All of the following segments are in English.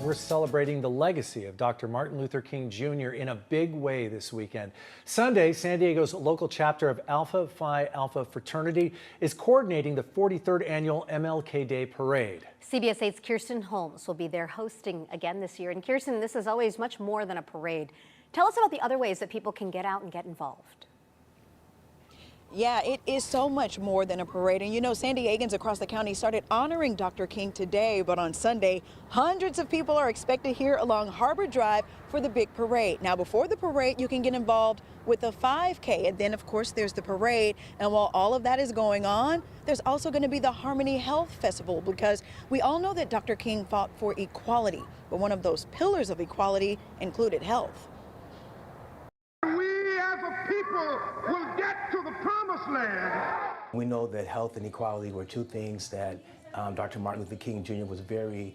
we're celebrating the legacy of Dr. Martin Luther King Jr. in a big way this weekend. Sunday, San Diego's local chapter of Alpha Phi Alpha Fraternity is coordinating the 43rd annual MLK Day Parade. CBS 8's Kirsten Holmes will be there hosting again this year. And Kirsten, this is always much more than a parade. Tell us about the other ways that people can get out and get involved. Yeah, it is so much more than a parade. And you know, San Diegans across the county started honoring Dr. King today, but on Sunday, hundreds of people are expected here along Harbor Drive for the big parade. Now, before the parade, you can get involved with the 5K, and then, of course, there's the parade. And while all of that is going on, there's also going to be the Harmony Health Festival, because we all know that Dr. King fought for equality, but one of those pillars of equality included health. People will get to the promised land. We know that health and equality were two things that Dr. Martin Luther King Jr. was very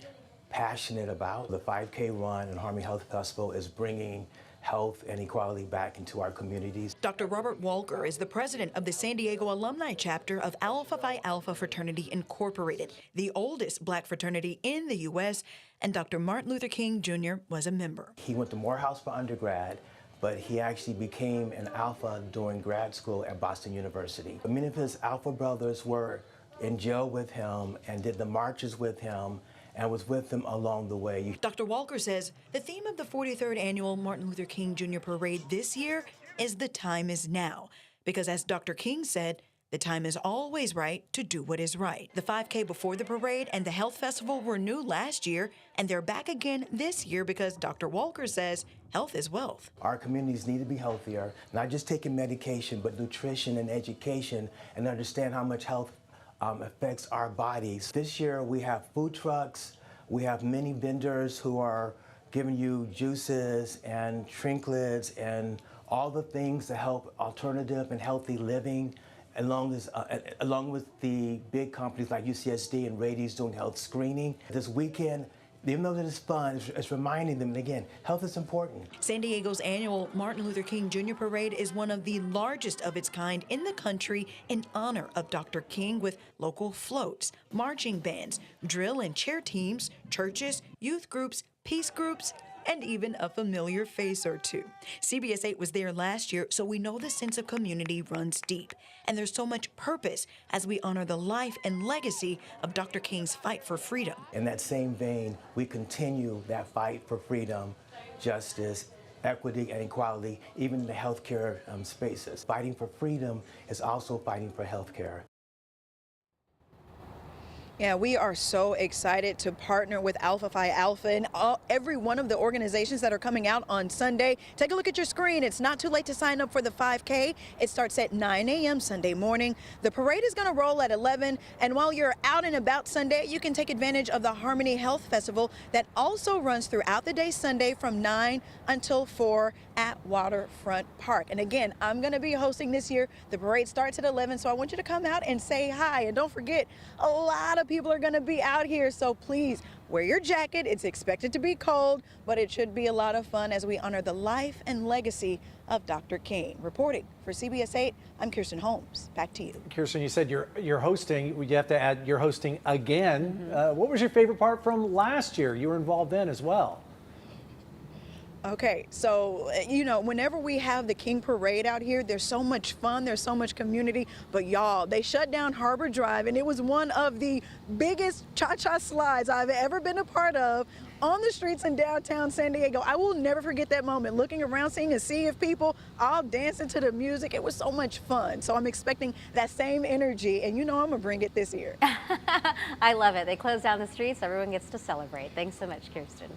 passionate about. The 5K run and Harmony Health Festival is bringing health and equality back into our communities. Dr. Robert Walker is the president of the San Diego alumni chapter of Alpha Phi Alpha Fraternity Incorporated, the oldest black fraternity in the U.S., and Dr. Martin Luther King Jr. was a member. He went to Morehouse for undergrad, but he actually became an Alpha during grad school at Boston University. Many of his Alpha brothers were in jail with him and did the marches with him and was with him along the way. Dr. Walker says the theme of the 43rd annual Martin Luther King Jr. Parade this year is "The Time Is Now," because as Dr. King said, the time is always right to do what is right. The 5K before the parade and the health festival were new last year, and they're back again this year because Dr. Walker says health is wealth. Our communities need to be healthier, not just taking medication, but nutrition and education, and understand how much health affects our bodies. This year we have food trucks, we have many vendors who are giving you juices and trinkets and all the things to help alternative and healthy living, along with the big companies like UCSD and Rady's doing health screening. This weekend, even though that it's fun, it's reminding them, and again, health is important. San Diego's annual Martin Luther King Jr. Parade is one of the largest of its kind in the country in honor of Dr. King, with local floats, marching bands, drill and cheer teams, churches, youth groups, peace groups, and even a familiar face or two. CBS 8 was there last year, so we know the sense of community runs deep. And there's so much purpose as we honor the life and legacy of Dr. King's fight for freedom. In that same vein, we continue that fight for freedom, justice, equity, and equality, even in the healthcare spaces. Fighting for freedom is also fighting for healthcare. Yeah, we are so excited to partner with Alpha Phi Alpha and every one of the organizations that are coming out on Sunday. Take a look at your screen. It's not too late to sign up for the 5K. It starts at 9 a.m. Sunday morning. The parade is going to roll at 11. And while you're out and about Sunday, you can take advantage of the Harmony Health Festival that also runs throughout the day Sunday from 9 until 4 at Waterfront Park. And again, I'm going to be hosting this year. The parade starts at 11, so I want you to come out and say hi. And don't forget, a lot of people are going to be out here, so please wear your jacket. It's expected to be cold, but it should be a lot of fun as we honor the life and legacy of Dr. King. Reporting for CBS 8, I'm Kirsten Holmes. Back to you. Kirsten, you said you're hosting. You have to add you're hosting again. What was your favorite part from last year? You were involved then as well. Okay, so, you know, whenever we have the King Parade out here, there's so much fun, there's so much community, but y'all, they shut down Harbor Drive, and it was one of the biggest cha-cha slides I've ever been a part of on the streets in downtown San Diego. I will never forget that moment, looking around, seeing a sea of people all dancing to the music. It was so much fun, so I'm expecting that same energy, and you know I'm gonna bring it this year. I love it. They close down the streets, everyone gets to celebrate. Thanks so much, Kirsten.